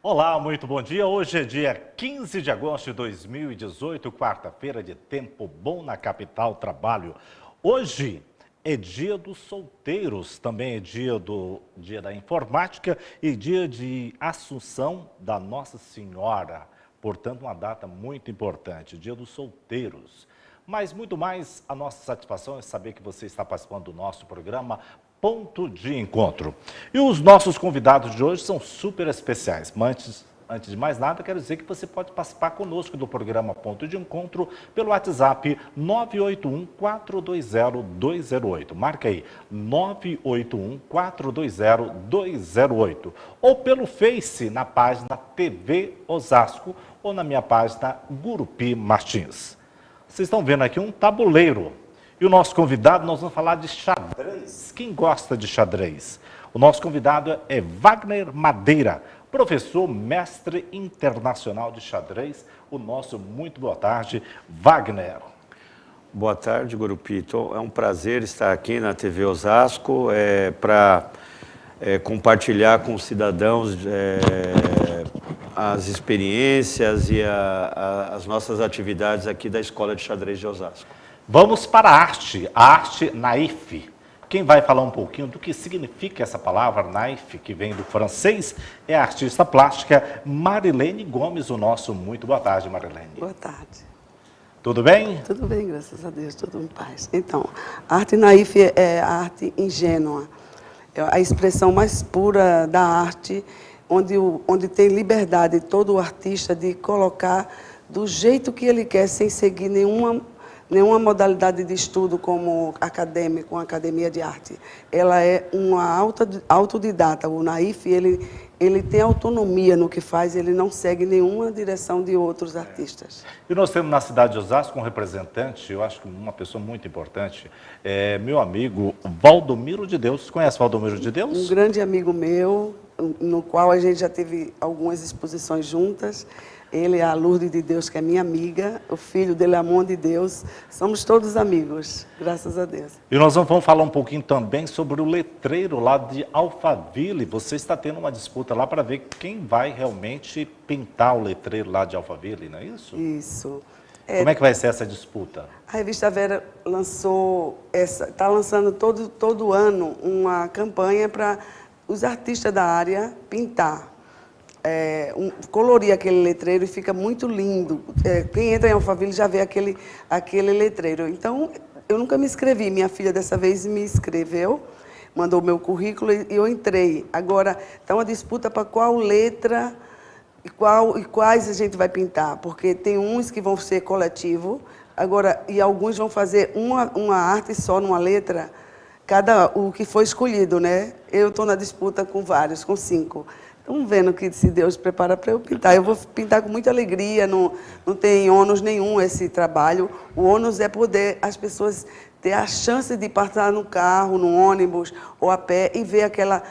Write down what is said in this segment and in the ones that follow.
Olá, muito bom dia. Hoje é dia 15 de agosto de 2018, quarta-feira de tempo bom na capital trabalho. Hoje é dia dos solteiros, também é dia da informática e dia de Assunção da Nossa Senhora. Portanto, uma data muito importante, dia dos solteiros. Mas muito mais, a nossa satisfação é saber que você está participando do nosso programa Ponto de Encontro. E os nossos convidados de hoje são super especiais. Mas antes de mais nada, quero dizer que você pode participar conosco do programa Ponto de Encontro pelo WhatsApp 981-420-208. Marca aí, 981-420-208. Ou pelo Face, na página TV Osasco, ou na minha página Gurupi Martins. Vocês estão vendo aqui um tabuleiro. E o nosso convidado, nós vamos falar de xadrez. Quem gosta de xadrez? O nosso convidado é Wagner Madeira, professor, mestre internacional de xadrez. O nosso muito boa tarde, Wagner. Boa tarde, Gurupito. É um prazer estar aqui na TV Osasco para compartilhar com os cidadãos as experiências e as nossas atividades aqui da Escola de Xadrez de Osasco. Vamos para a arte naif. Quem vai falar um pouquinho do que significa essa palavra naif, que vem do francês, é a artista plástica Marilene Gomes, o nosso muito boa tarde, Marilene. Boa tarde. Tudo bem? Tudo bem, graças a Deus, tudo em paz. Então, a arte naif é a arte ingênua, é a expressão mais pura da arte, onde tem liberdade todo o artista de colocar do jeito que ele quer, sem seguir nenhuma modalidade de estudo como acadêmico, uma academia de arte. Ela é uma autodidata. O naif, ele tem autonomia no que faz, ele não segue nenhuma direção de outros artistas. E nós temos na cidade de Osasco um representante, eu acho que uma pessoa muito importante, meu amigo Valdomiro de Deus. Conhece Valdomiro de Deus? Um grande amigo meu, no qual a gente já teve algumas exposições juntas. Ele é a Lourdes de Deus, que é minha amiga, o filho dele é Amon de Deus. Somos todos amigos, graças a Deus. E nós vamos falar um pouquinho também sobre o letreiro lá de Alphaville. Você está tendo uma disputa lá para ver quem vai realmente pintar o letreiro lá de Alphaville, não é isso? Isso. Como é que vai ser essa disputa? A revista Vera está lançando todo ano uma campanha para os artistas da área pintar. Colorir aquele letreiro e fica muito lindo. Quem entra em Alphaville já vê aquele letreiro. Então, eu nunca me inscrevi. Minha filha dessa vez me inscreveu, mandou o meu currículo e eu entrei. Agora, está uma disputa para qual letra e quais a gente vai pintar, porque tem uns que vão ser coletivo, e alguns vão fazer uma arte só numa letra, o que foi escolhido, né? Eu estou na disputa com vários, com 5. Estamos vendo que se Deus prepara para eu pintar. Eu vou pintar com muita alegria, não tem ônus nenhum esse trabalho. O ônus é poder as pessoas ter a chance de passar no carro, no ônibus ou a pé e ver aquele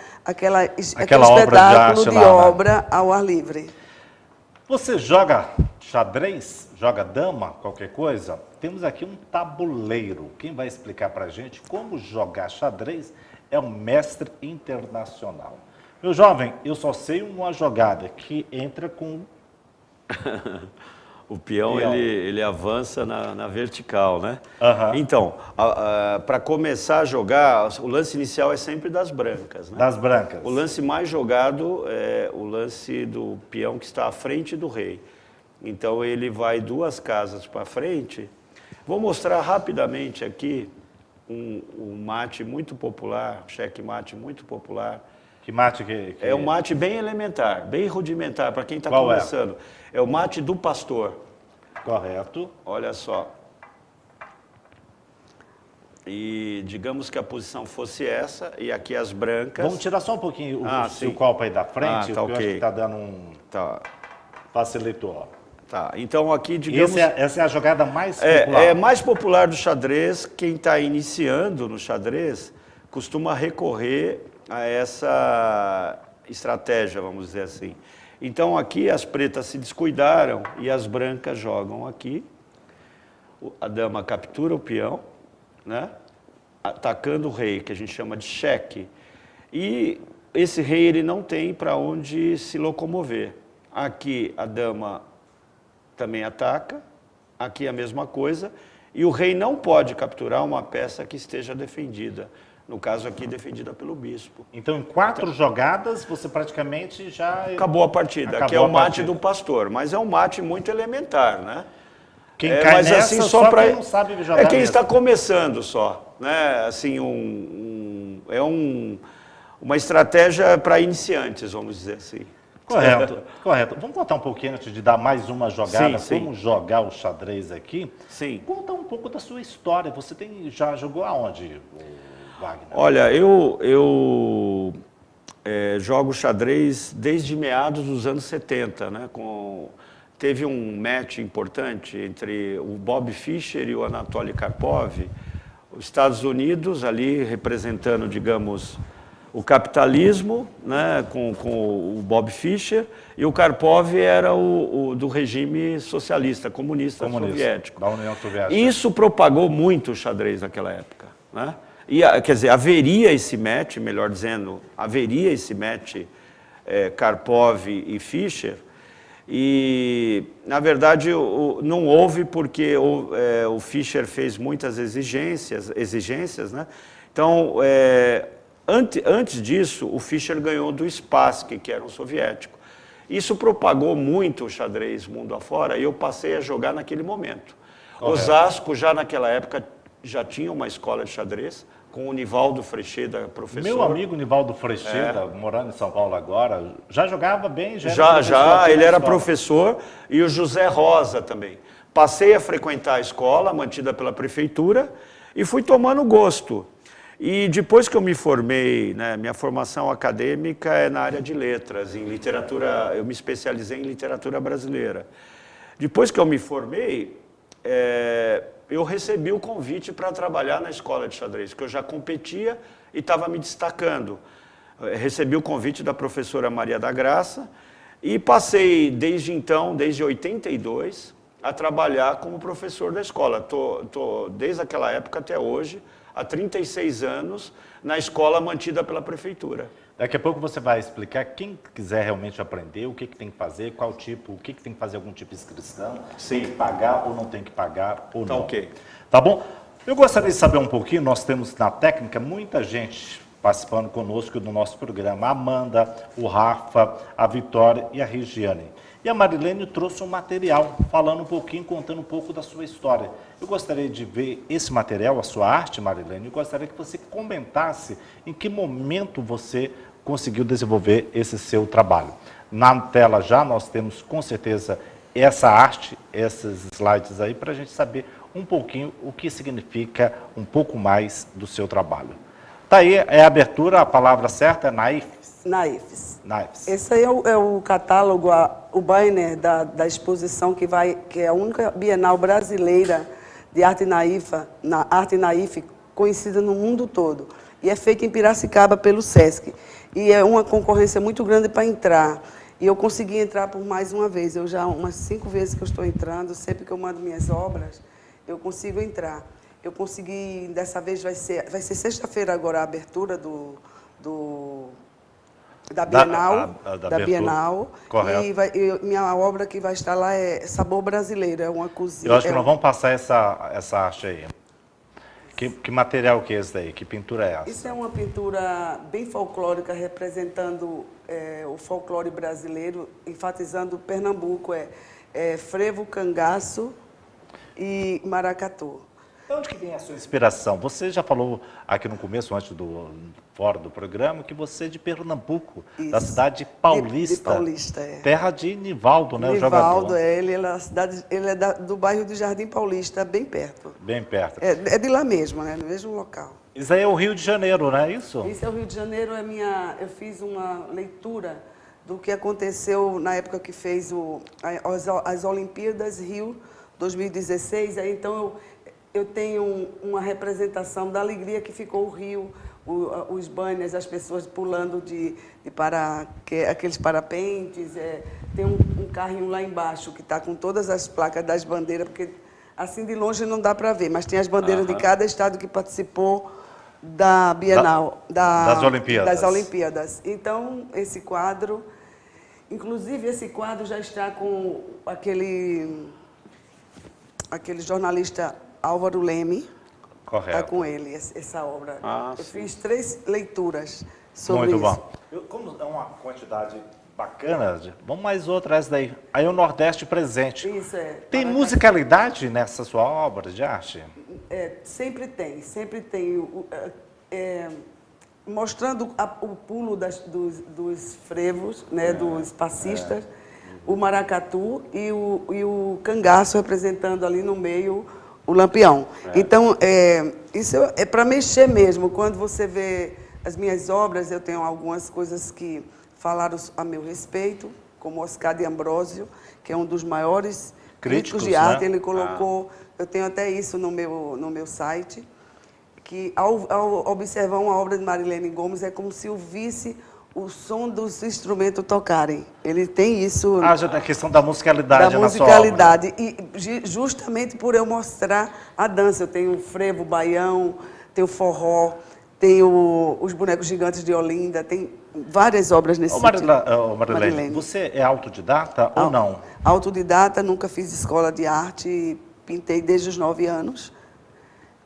espetáculo de obra ao ar livre. Você joga xadrez? Joga dama? Qualquer coisa? Temos aqui um tabuleiro. Quem vai explicar para a gente como jogar xadrez é um mestre internacional. Meu jovem, eu só sei uma jogada que entra com... O peão, ele avança na vertical, né? Uhum. Então, para começar a jogar, o lance inicial é sempre das brancas, né? Das brancas. O lance mais jogado é o lance do peão que está à frente do rei. Então, ele vai 2 casas para frente. Vou mostrar rapidamente aqui um mate muito popular, checkmate muito popular. Que mate que... É um mate bem elementar, bem rudimentar, para quem está começando. É o mate do pastor. Correto. Olha só. E digamos que a posição fosse essa, e aqui as brancas... Vamos tirar só um pouquinho o seu copo aí da frente, tá, porque eu acho que está dando um... Tá. Facilitou. Tá, então aqui, digamos... Essa é a jogada mais popular. É mais popular do xadrez. Quem está iniciando no xadrez costuma recorrer a essa estratégia, vamos dizer assim. Então, aqui as pretas se descuidaram e as brancas jogam aqui. A dama captura o peão, né? Atacando o rei, que a gente chama de cheque. E esse rei ele não tem para onde se locomover. aqui a dama também ataca, aqui a mesma coisa, e o rei não pode capturar uma peça que esteja defendida. No caso aqui, defendida pelo bispo. Então, em 4 jogadas, você praticamente já... Acabou a partida. Aqui é o mate do pastor, mas é um mate muito elementar, né? Quem cai mas nessa, assim, só pra... quem não sabe jogar É quem mesmo. está começando só, né? Assim, uma estratégia para iniciantes, vamos dizer assim. Correto, correto. Vamos contar um pouquinho, antes de dar mais uma jogada, Sim, como jogar o xadrez aqui. Sim. Conta um pouco da sua história. Você já jogou aonde, Wagner? Olha, eu jogo xadrez desde meados dos anos 70, né? Teve um match importante entre o Bob Fischer e o Anatoly Karpov, os Estados Unidos ali representando, digamos, o capitalismo, né, com o Bob Fischer, e o Karpov era o do regime socialista, comunista soviético. Da União Soviética. Isso propagou muito o xadrez naquela época, né? E, quer dizer, haveria esse match, melhor dizendo, haveria esse match Karpov e Fischer, e, na verdade, não houve porque o Fischer fez muitas exigências, né? Então, antes disso, o Fischer ganhou do Spassky, que era um soviético. Isso propagou muito o xadrez mundo afora e eu passei a jogar naquele momento. Correto. Osasco, já naquela época, já tinha uma escola de xadrez, com o Nivaldo Frecheda, professor. Meu amigo Nivaldo Frecheda, morando em São Paulo agora, já jogava bem? Ele era professor, e o José Rosa também. Passei a frequentar a escola, mantida pela prefeitura, e fui tomando gosto. E depois que eu me formei, né, minha formação acadêmica é na área de letras, em literatura, eu me especializei em literatura brasileira. Depois que eu me formei, eu recebi o convite para trabalhar na escola de xadrez, que eu já competia e estava me destacando. Recebi o convite da professora Maria da Graça e passei desde então, desde 82, a trabalhar como professor da escola. Tô desde aquela época até hoje, há 36 anos, na escola mantida pela prefeitura. Daqui a pouco você vai explicar, quem quiser realmente aprender, o que tem que fazer, o que tem que fazer algum tipo de inscrição, Sim. tem que pagar ou não tem que pagar, ou Tá não. ok. Tá bom? Eu gostaria de saber um pouquinho, nós temos na técnica muita gente participando conosco do nosso programa, a Amanda, o Rafa, a Vitória e a Regiane. E a Marilene trouxe um material, falando um pouquinho, contando um pouco da sua história. Eu gostaria de ver esse material, a sua arte, Marilene, eu gostaria que você comentasse em que momento você conseguiu desenvolver esse seu trabalho. Na tela já nós temos, com certeza, essa arte, esses slides aí, para a gente saber um pouquinho o que significa um pouco mais do seu trabalho. Tá aí, é a abertura, a palavra certa é Naifes. Naifes. Esse aí é o catálogo, o banner da exposição que é a única Bienal brasileira de arte naif, conhecida no mundo todo. E é feita em Piracicaba pelo Sesc. E é uma concorrência muito grande para entrar. E eu consegui entrar por mais uma vez. Eu já, umas 5 vezes que eu estou entrando, sempre que eu mando minhas obras, eu consigo entrar. Eu consegui, dessa vez vai ser sexta-feira agora a abertura da Bienal. Da Bienal. Correto. E minha obra que vai estar lá é Sabor Brasileiro, é uma cozinha. Eu acho que nós vamos passar essa arte aí. Que material que é esse daí? Que pintura é essa? Isso é uma pintura bem folclórica, representando o folclore brasileiro, enfatizando Pernambuco, frevo, cangaço e maracatu. De onde que vem a sua inspiração? Você já falou aqui no começo, fora do programa, que você é de Pernambuco, Isso. da cidade de Paulista. De Paulista, Terra de Nivaldo, né, Nivaldo, o jogador. ele é do bairro do Jardim Paulista, bem perto. Bem perto. É de lá mesmo, né, no mesmo local. Isso aí é o Rio de Janeiro, não é isso? Isso é o Rio de Janeiro, eu fiz uma leitura do que aconteceu na época que fez as Olimpíadas Rio 2016, aí então eu tenho uma representação da alegria que ficou o Rio, os banners, as pessoas pulando aqueles parapentes. Tem um carrinho lá embaixo que está com todas as placas das bandeiras, porque assim de longe não dá para ver, mas tem as bandeiras de cada estado que participou da Bienal, das Olimpíadas. Das Olimpíadas. Então, esse quadro... Inclusive, esse quadro já está com aquele jornalista Álvaro Leme. Correto. Está com ele, essa obra. Eu sim. fiz 3 leituras sobre Muito isso. bom. Como é uma quantidade bacana, vamos mais outra, essa daí. Aí o Nordeste presente. Isso é. Tem Maracatu. musicalidade nessa sua obra de arte? Sempre tem. Mostrando o pulo dos frevos, né, dos passistas, o maracatu e o cangaço representando ali no meio o lampião. Então, isso é para mexer mesmo. Quando você vê as minhas obras, eu tenho algumas coisas que falaram a meu respeito, como Oscar de Ambrósio, que é um dos maiores críticos de arte. né? Ele colocou, eu tenho até isso no meu site, que ao observar uma obra de Marilene Gomes, é como se ouvisse o som dos instrumentos tocarem. Ele tem isso... Já tem a questão da musicalidade da na sua obra. musicalidade. E justamente por eu mostrar a dança. Eu tenho o frevo, o baião, tenho o forró, tenho os bonecos gigantes de Olinda, tem várias obras nesse sentido. Marilene, você é autodidata ou não? Autodidata, nunca fiz escola de arte, pintei desde os 9 anos.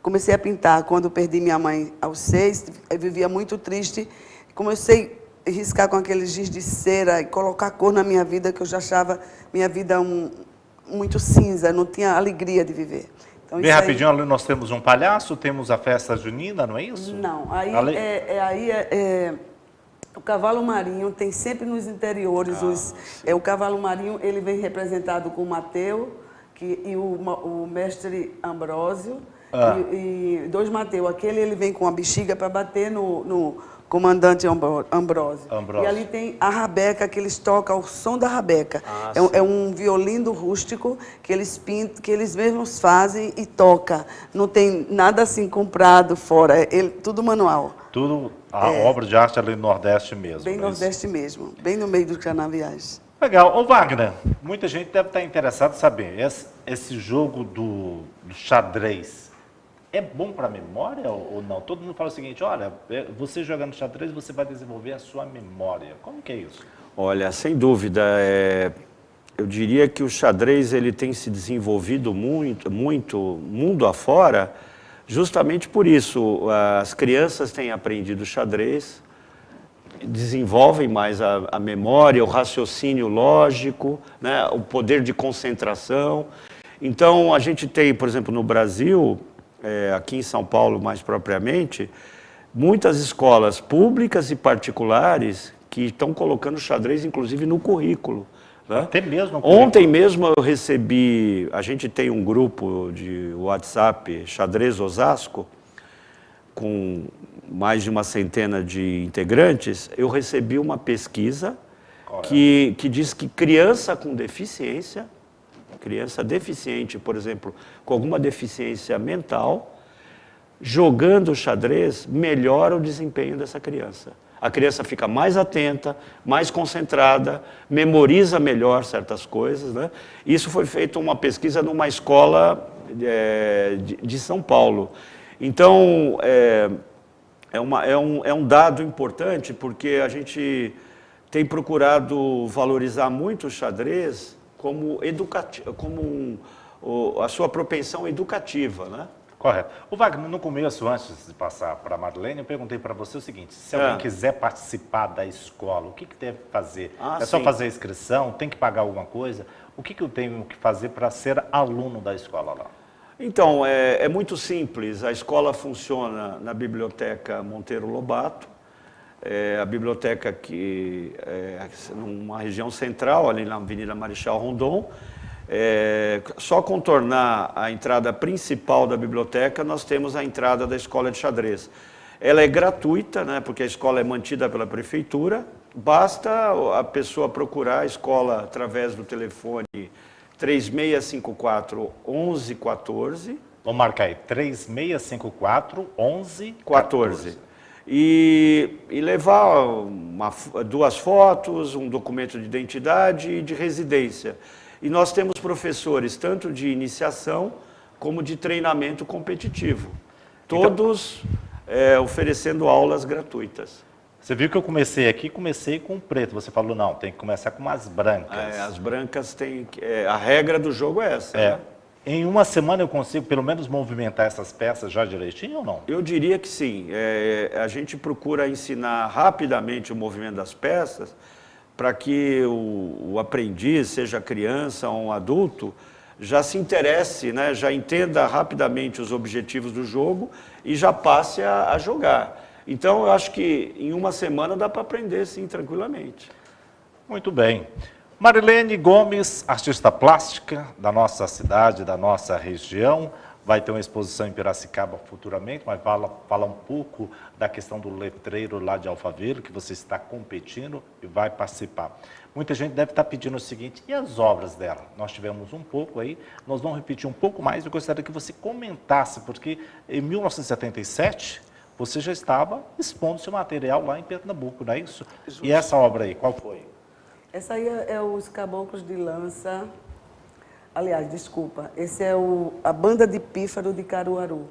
Comecei a pintar quando perdi minha mãe aos 6, eu vivia muito triste. Comecei a riscar com aquele giz de cera e colocar cor na minha vida, que eu já achava minha vida muito cinza, não tinha alegria de viver. Então, Bem rapidinho, ali nós temos um palhaço, temos a festa junina, não é isso? Não, o cavalo marinho tem sempre nos interiores, o cavalo marinho ele vem representado com o Mateu e o mestre Ambrósio, e 2 Mateu. Aquele ele vem com a bexiga para bater no comandante Ambrósio. E ali tem a rabeca, que eles tocam o som da rabeca. É um violino rústico que eles pintam, que eles mesmos fazem e tocam. Não tem nada assim comprado fora, tudo manual. Tudo a obra de arte ali no Nordeste mesmo. Bem Nordeste mesmo, bem no meio dos canaviais. Legal. Ô Wagner, muita gente deve estar interessada em saber, esse jogo do xadrez, é bom para a memória ou não? Todo mundo fala o seguinte, olha, você jogando xadrez, você vai desenvolver a sua memória. Como que é isso? Olha, sem dúvida, eu diria que o xadrez ele tem se desenvolvido muito mundo afora, justamente por isso. As crianças têm aprendido xadrez, desenvolvem mais a memória, o raciocínio lógico, né, o poder de concentração. Então, a gente tem, por exemplo, no Brasil, aqui em São Paulo mais propriamente, muitas escolas públicas e particulares que estão colocando xadrez, inclusive, no currículo. Né? Até mesmo. Ontem mesmo eu recebi, a gente tem um grupo de WhatsApp, Xadrez Osasco, com mais de uma centena de integrantes. Eu recebi uma pesquisa que diz que criança com deficiência, criança deficiente, por exemplo, com alguma deficiência mental, jogando xadrez, melhora o desempenho dessa criança. A criança fica mais atenta, mais concentrada, memoriza melhor certas coisas, né? Isso foi feito uma pesquisa numa escola de São Paulo. Então, é um dado importante, porque a gente tem procurado valorizar muito o xadrez como a sua propensão educativa, né? Correto. O Wagner, no começo, antes de passar para a Marilene, eu perguntei para você o seguinte, se alguém quiser participar da escola, o que deve fazer? Só fazer a inscrição? Tem que pagar alguma coisa? O que eu tenho que fazer para ser aluno da escola lá? Então, é muito simples. A escola funciona na Biblioteca Monteiro Lobato, a biblioteca que é numa região central, ali na Avenida Marechal Rondon. Só contornar a entrada principal da biblioteca, nós temos a entrada da escola de xadrez. Ela é gratuita, né, porque a escola é mantida pela prefeitura. Basta a pessoa procurar a escola através do telefone 3654-1114. Vamos marcar aí, 3654-1114. E levar 2 fotos, um documento de identidade e de residência. E nós temos professores tanto de iniciação como de treinamento competitivo. Todos oferecendo aulas gratuitas. Você viu que eu comecei aqui, comecei com o preto. Você falou, não, tem que começar com umas brancas. As brancas têm... a regra do jogo é essa, né? Em uma semana eu consigo pelo menos movimentar essas peças já direitinho ou não? Eu diria que sim. A gente procura ensinar rapidamente o movimento das peças para que o aprendiz, seja criança ou um adulto, já se interesse, né? Já entenda rapidamente os objetivos do jogo e já passe a jogar. Então, eu acho que em uma semana dá para aprender, sim, tranquilamente. Muito bem. Marilene Gomes, artista plástica da nossa cidade, da nossa região, vai ter uma exposição em Piracicaba futuramente, mas fala um pouco da questão do letreiro lá de Alphaville, que você está competindo e vai participar. Muita gente deve estar pedindo o seguinte, e as obras dela? Nós tivemos um pouco aí, nós vamos repetir um pouco mais, eu gostaria que você comentasse, porque em 1977... você já estava expondo seu material lá em Pernambuco, não é isso? Justo. E essa obra aí, qual foi? Essa aí é os Caboclos de Lança. Aliás, desculpa, esse é a Banda de Pífaro de Caruaru.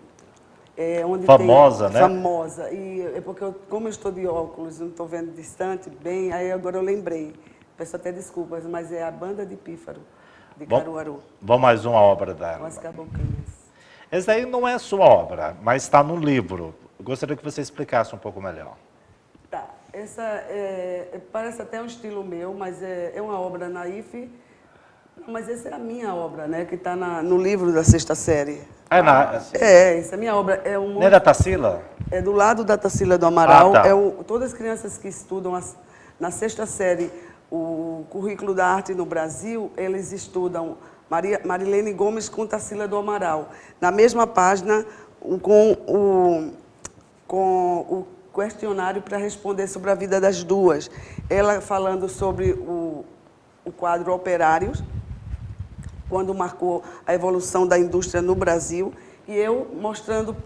Onde famosa, né? Famosa. E é porque, como eu estou de óculos, não estou vendo distante, bem, aí agora eu lembrei. Peço até desculpas, mas é a Banda de Pífaro de Caruaru. Vamos mais uma obra dela. Com as caboclinhas. Essa aí não é sua obra, mas está no livro. Eu gostaria que você explicasse um pouco melhor. Tá, essa parece até um estilo meu, mas é uma obra naif. Mas essa é a minha obra, né? Que está no livro da 6ª série. Essa é a minha obra. Não é da Tarsila? É do lado da Tarsila do Amaral. Tá. Todas as crianças que estudam na 6ª série o currículo da arte no Brasil, eles estudam Marilene Gomes com Tarsila do Amaral. Na mesma página, com o questionário para responder sobre a vida das duas. Ela falando sobre o quadro Operários, quando marcou a evolução da indústria no Brasil, e eu mostrando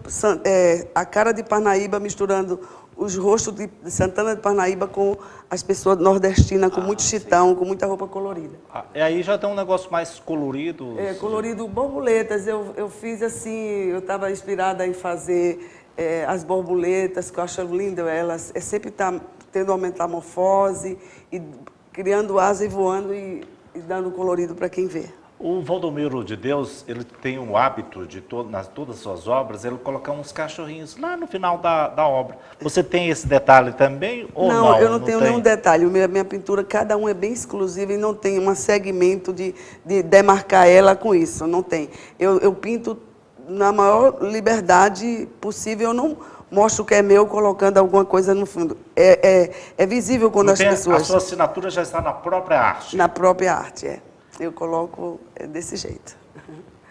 a cara de Parnaíba, misturando os rostos de Santana de Parnaíba com as pessoas nordestinas, com muito chitão, com muita roupa colorida. E aí já tem um negócio mais colorido? Colorido, borboletas. Eu fiz assim, eu estava inspirada em fazer... as borboletas, que eu acho lindo, elas sempre estão tendo uma metamorfose, e criando asa e voando e dando colorido para quem vê. O Valdomiro de Deus, ele tem um hábito de nas todas as suas obras, ele colocar uns cachorrinhos lá no final da obra. Você tem esse detalhe também ou não? Não, eu não tenho nenhum detalhe. Minha pintura, cada um é bem exclusiva e não tem um segmento de demarcar ela com isso, não tem. Eu pinto na maior liberdade possível, eu não mostro que é meu colocando alguma coisa no fundo. É visível quando as pessoas... A sua assinatura já está na própria arte? Na própria arte, Eu coloco desse jeito.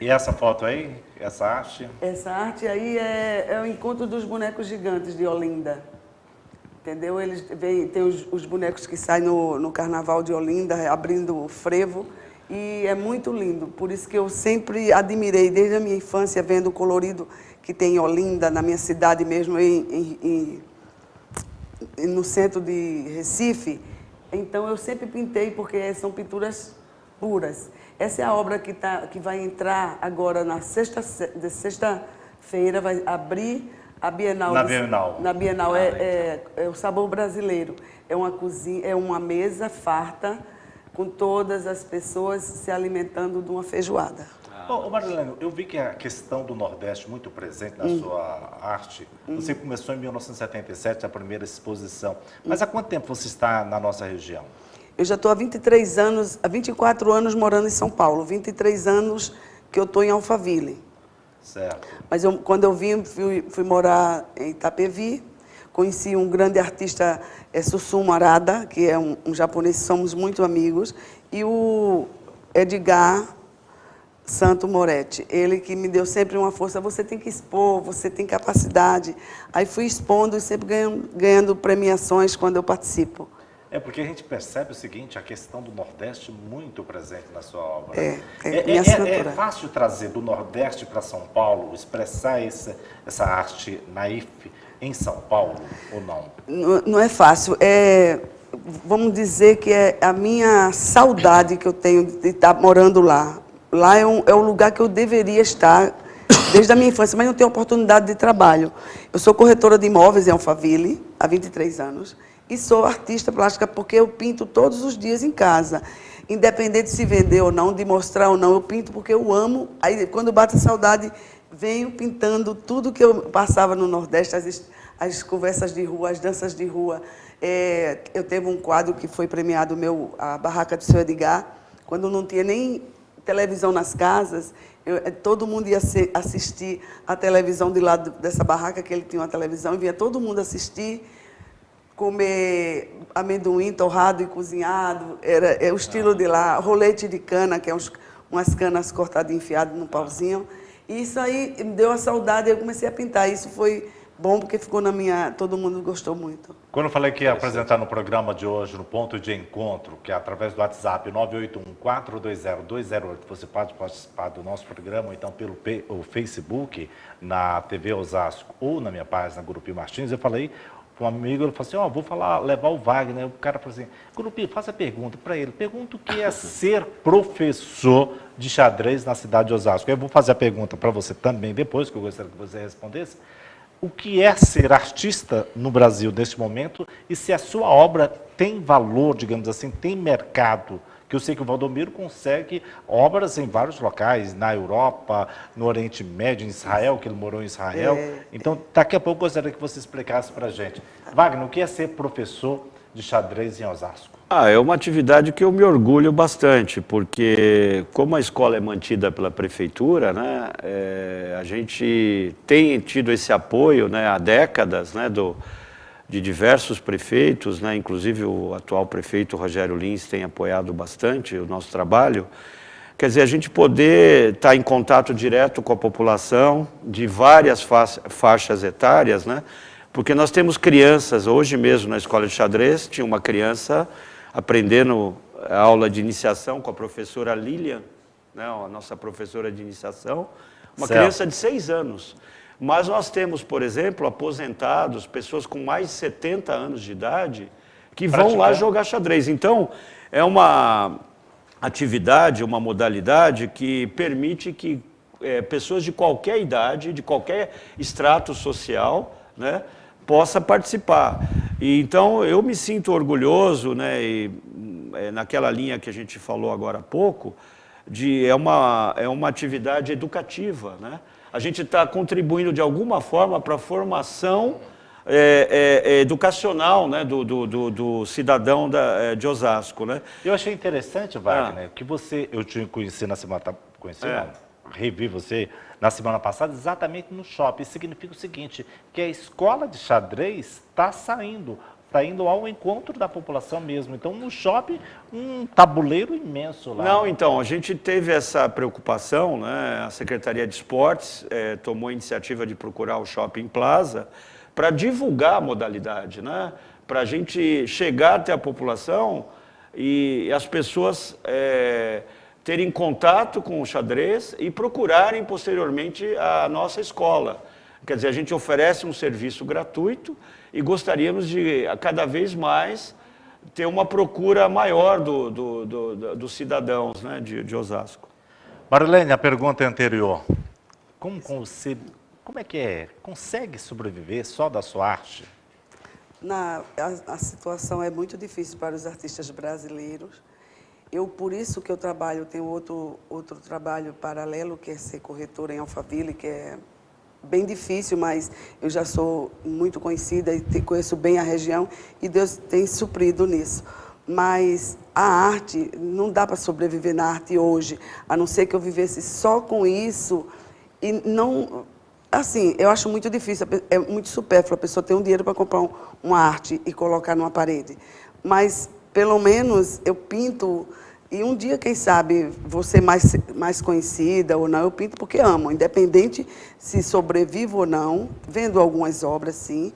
E essa foto aí, essa arte? Essa arte aí é o encontro dos bonecos gigantes de Olinda. Entendeu? Tem os bonecos que saem no Carnaval de Olinda, abrindo o frevo. E é muito lindo, por isso que eu sempre admirei, desde a minha infância, vendo o colorido que tem em Olinda, na minha cidade mesmo, no centro de Recife. Então, eu sempre pintei, porque são pinturas puras. Essa é a obra que vai entrar agora na sexta-feira, vai abrir a Bienal. Na Bienal, é o sabor brasileiro. É uma cozinha, é uma mesa farta, com todas as pessoas se alimentando de uma feijoada. Marilene, eu vi que a questão do Nordeste muito presente na sua arte. Você começou em 1977, a primeira exposição. Mas há quanto tempo você está na nossa região? Eu já estou há 24 anos morando em São Paulo. 23 anos que eu estou em Alphaville. Certo. Mas quando eu vim, fui morar em Itapevi. Conheci um grande artista, Susumu Arada, que é um japonês, somos muito amigos, e o Edgar Santo Moretti, ele que me deu sempre uma força, você tem que expor, você tem capacidade. Aí fui expondo e sempre ganhando premiações quando eu participo. Porque a gente percebe o seguinte, a questão do Nordeste muito presente na sua obra. É fácil trazer do Nordeste para São Paulo, expressar essa arte naif em São Paulo ou não? Não é fácil. Vamos dizer que é a minha saudade que eu tenho de estar morando lá. Lá é um lugar que eu deveria estar desde a minha infância, mas não tenho oportunidade de trabalho. Eu sou corretora de imóveis em Alphaville há 23 anos e sou artista plástica porque eu pinto todos os dias em casa. Independente de se vender ou não, de mostrar ou não, eu pinto porque eu amo. Aí, quando bate a saudade, venho pintando tudo que eu passava no Nordeste, as conversas de rua, as danças de rua. Eu teve um quadro que foi premiado, a Barraca do Seu Edgar, quando não tinha nem televisão nas casas, todo mundo ia assistir a televisão de lá dessa barraca, que ele tinha uma televisão, e vinha todo mundo assistir, comer amendoim torrado e cozinhado, é o estilo de lá, rolete de cana, que é umas canas cortadas e enfiadas num pauzinho. E isso aí me deu a saudade, eu comecei a pintar. Isso foi bom, porque ficou todo mundo gostou muito. Quando eu falei que ia apresentar no programa de hoje, no Ponto de Encontro, que é através do WhatsApp 981-420-208, você pode participar do nosso programa, ou então pelo Facebook, na TV Osasco, ou na minha página, Grupinho Martins, eu falei com um amigo, ele falou assim, vou levar o Wagner. O cara falou assim, Grupinho, faça a pergunta para ele. Pergunta o que é ser professor de xadrez na cidade de Osasco. Eu vou fazer a pergunta para você também depois, que eu gostaria que você respondesse. O que é ser artista no Brasil neste momento e se a sua obra tem valor, digamos assim, tem mercado? Que eu sei que o Valdomiro consegue obras em vários locais, na Europa, no Oriente Médio, em Israel, que ele morou em Israel. Então, daqui a pouco eu gostaria que você explicasse para a gente. Wagner, o que é ser professor de xadrez em Osasco? É uma atividade que eu me orgulho bastante, porque como a escola é mantida pela prefeitura, né, a gente tem tido esse apoio, né, há décadas, né, de diversos prefeitos, né, inclusive o atual prefeito Rogério Lins tem apoiado bastante o nosso trabalho. Quer dizer, a gente poder estar em contato direto com a população de várias faixas etárias, né, porque nós temos crianças, hoje mesmo na escola de xadrez, tinha uma criança aprendendo a aula de iniciação com a professora Lilian, né, a nossa professora de iniciação, uma criança de 6 anos. Mas nós temos, por exemplo, aposentados, pessoas com mais de 70 anos de idade, que vão lá jogar xadrez. Então, é uma atividade, uma modalidade que permite que pessoas de qualquer idade, de qualquer extrato social, né, possa participar. E, então, eu me sinto orgulhoso, né, naquela linha que a gente falou agora há pouco, é uma atividade educativa, né? A gente está contribuindo de alguma forma para a formação educacional, né, do cidadão de Osasco, né? Eu achei interessante, Wagner, que eu te conheci na semana, revi você na semana passada, exatamente no shopping. Isso significa o seguinte, que a escola de xadrez está indo ao encontro da população mesmo. Então, no shopping, um tabuleiro imenso lá. Não, então, a gente teve essa preocupação, né? A Secretaria de Esportes tomou a iniciativa de procurar o Shopping Plaza para divulgar a modalidade, né? Para a gente chegar até a população e as pessoas terem contato com o xadrez e procurarem posteriormente a nossa escola. Quer dizer, a gente oferece um serviço gratuito e gostaríamos de, cada vez mais, ter uma procura maior dos cidadãos, né, de Osasco. Marilene, a pergunta anterior. Como é que é? Consegue sobreviver só da sua arte? A situação é muito difícil para os artistas brasileiros. Por isso que eu tenho outro trabalho paralelo, que é ser corretora em Alphaville, que é bem difícil, mas eu já sou muito conhecida e conheço bem a região e Deus tem suprido nisso. Mas a arte, não dá para sobreviver na arte hoje, a não ser que eu vivesse só com isso e não... Assim, eu acho muito difícil, é muito supérfluo a pessoa ter um dinheiro para comprar uma arte e colocar numa parede. Mas, pelo menos, eu pinto... E um dia, quem sabe, vou ser mais conhecida ou não, eu pinto porque amo. Independente se sobrevivo ou não, vendo algumas obras, sim,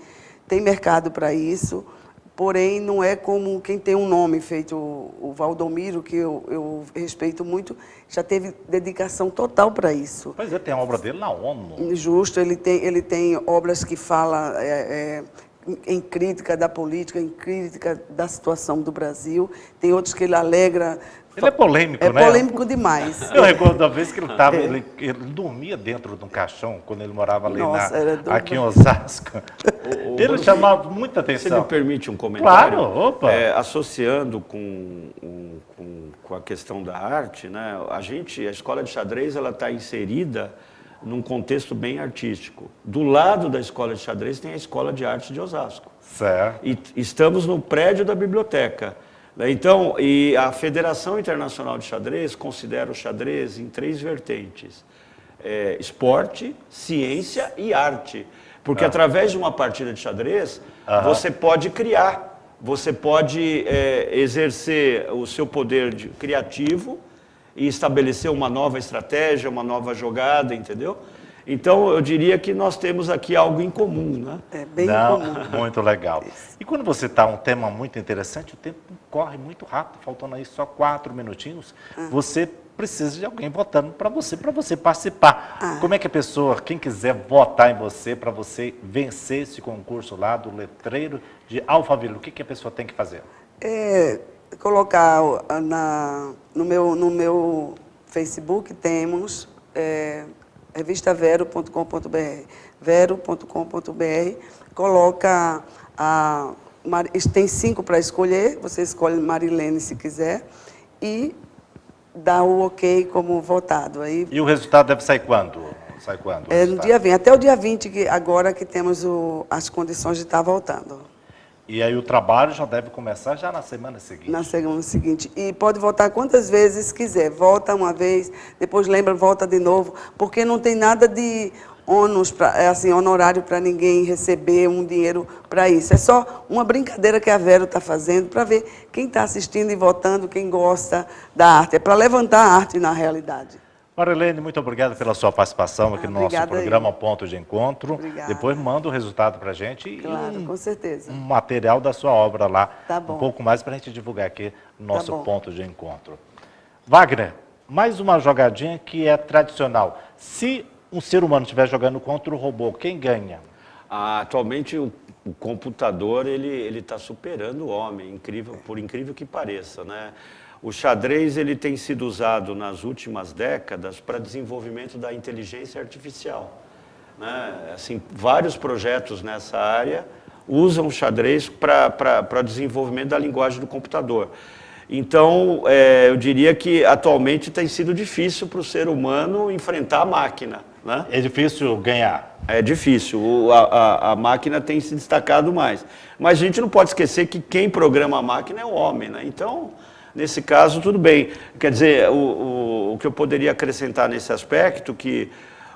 tem mercado para isso, porém não é como quem tem um nome feito, o Valdomiro, que eu respeito muito, já teve dedicação total para isso. Pois é, tem a obra dele na ONU. Justo, ele tem obras que falam... em crítica da política, em crítica da situação do Brasil. Tem outros que ele alegra... Ele é polêmico, né? É polêmico demais. Eu recordo da vez que ele dormia dentro de um caixão, quando ele morava ali aqui em Osasco. Ele chamava muita Você atenção. me permite um comentário? Claro, opa. Associando com a questão da arte, né? A escola de xadrez, ela está inserida num contexto bem artístico. Do lado da escola de xadrez tem a Escola de Arte de Osasco. Certo. E estamos no prédio da biblioteca. Então, e a Federação Internacional de Xadrez considera o xadrez em 3 vertentes: esporte, ciência e arte. Porque através de uma partida de xadrez, você pode criar, você pode exercer o seu poder criativo e estabelecer uma nova estratégia, uma nova jogada, entendeu? Então, eu diria que nós temos aqui algo em comum, né? É bem Não, comum. muito legal. E quando você está um tema muito interessante, o tempo corre muito rápido, faltando aí só 4 minutinhos, você precisa de alguém votando para você participar. Como é que a pessoa, quem quiser votar em você, para você vencer esse concurso lá do letreiro de Alphaville, o que a pessoa tem que fazer? Colocar no meu Facebook, temos revistavero.com.br, vero.com.br, coloca, tem 5 para escolher, você escolhe Marilene se quiser, e dá o ok como votado. Aí, E o resultado deve sair quando? Sai quando? no dia 20, até o dia 20, agora que temos as condições de estar voltando. E aí o trabalho já deve começar já na semana seguinte. Na semana seguinte. E pode voltar quantas vezes quiser. Volta uma vez, depois lembra, volta de novo, porque não tem nada de ônus, honorário para ninguém receber um dinheiro para isso. É só uma brincadeira que a Vero está fazendo para ver quem está assistindo e votando, quem gosta da arte. É para levantar a arte na realidade. Marilene, muito obrigado pela sua participação aqui no nosso programa Ponto de Encontro. Obrigada. Depois manda o resultado para a gente Claro, e com certeza. um material da sua obra lá, Tá bom. um pouco mais para a gente divulgar aqui no nosso Tá bom. Ponto de Encontro. Wagner, mais uma jogadinha que é tradicional. Se um ser humano estiver jogando contra o robô, quem ganha? Atualmente o computador ele está superando o homem, por incrível que pareça, né? O xadrez ele tem sido usado nas últimas décadas para desenvolvimento da inteligência artificial, né? Assim, vários projetos nessa área usam o xadrez para desenvolvimento da linguagem do computador. Então, eu diria que atualmente tem sido difícil para o ser humano enfrentar a máquina, né? É difícil ganhar. É difícil, a máquina tem se destacado mais. Mas a gente não pode esquecer que quem programa a máquina é o homem, né? Então, nesse caso, tudo bem. Quer dizer, o que eu poderia acrescentar nesse aspecto, que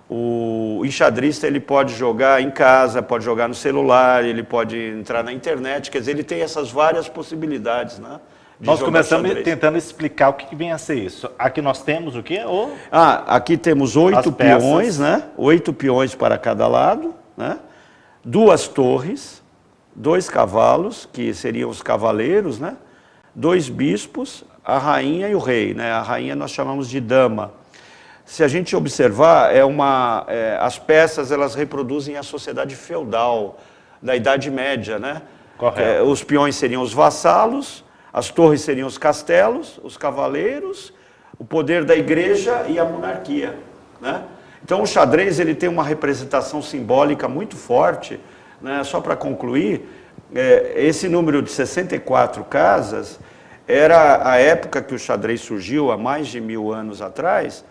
o enxadrista ele pode jogar em casa, pode jogar no celular, ele pode entrar na internet, quer dizer, ele tem essas várias possibilidades, né? Nós começamos tentando explicar o que vem a ser isso. Aqui nós temos o quê? Aqui temos 8 peões, né? 8 peões para cada lado, né? 2 torres, 2 cavalos, que seriam os cavaleiros, né? 2 bispos, a rainha e o rei, né? A rainha nós chamamos de dama. Se a gente observar, as peças elas reproduzem a sociedade feudal da Idade Média, né? Correto. Os peões seriam os vassalos, as torres seriam os castelos, os cavaleiros, o poder da igreja e a monarquia, né? Então o xadrez ele tem uma representação simbólica muito forte, né? Só para concluir, esse número de 64 casas era a época que o xadrez surgiu, há mais de 1000 anos atrás,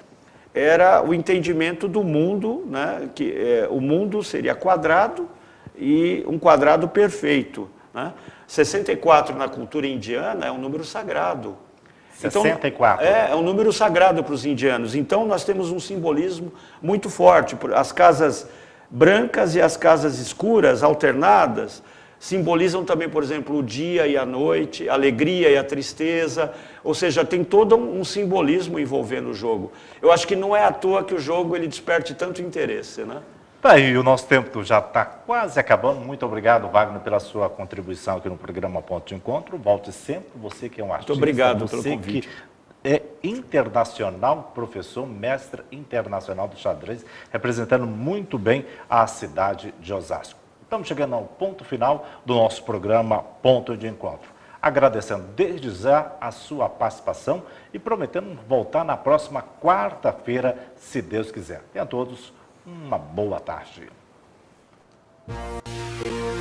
era o entendimento do mundo, né? Que o mundo seria quadrado e um quadrado perfeito, né? 64 na cultura indiana é um número sagrado. 64. Então, é um número sagrado para os indianos. Então, nós temos um simbolismo muito forte. As casas brancas e as casas escuras, alternadas, simbolizam também, por exemplo, o dia e a noite, a alegria e a tristeza. Ou seja, tem todo um simbolismo envolvendo o jogo. Eu acho que não é à toa que o jogo ele desperte tanto interesse, né? Tá aí, o nosso tempo já está quase acabando. Muito obrigado, Wagner, pela sua contribuição aqui no programa Ponto de Encontro. Volte sempre, você que é um artista. Muito obrigado pelo você convite. Que é internacional, professor, mestre internacional do xadrez, representando muito bem a cidade de Osasco. Estamos chegando ao ponto final do nosso programa Ponto de Encontro. Agradecendo desde já a sua participação e prometendo voltar na próxima quarta-feira, se Deus quiser. Tenham todos uma boa tarde. ele.